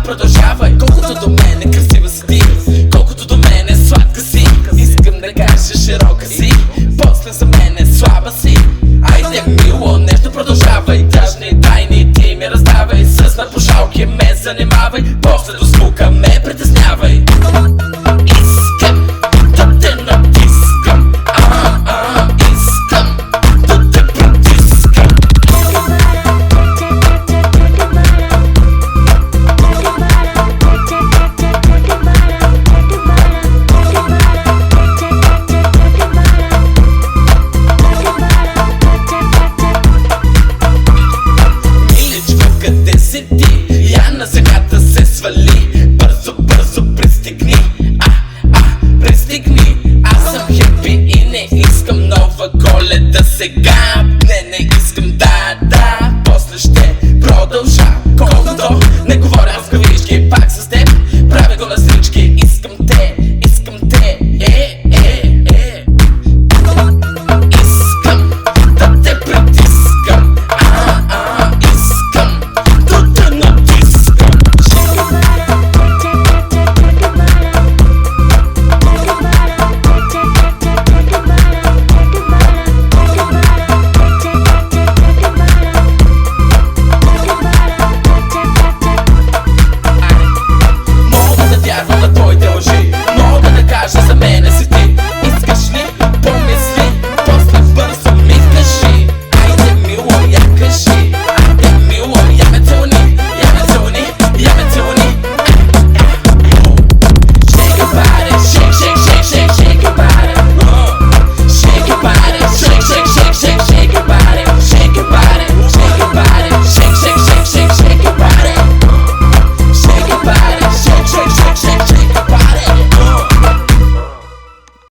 Продължавай, колкото до мене красива си ти, колкото до мене сладка си. Искам да кажа широка си, после за мене слаба си. Айде мило, нещо продължавай, тъжни тайни ти ми раздавай. С напушалки ме занимавай, после до звука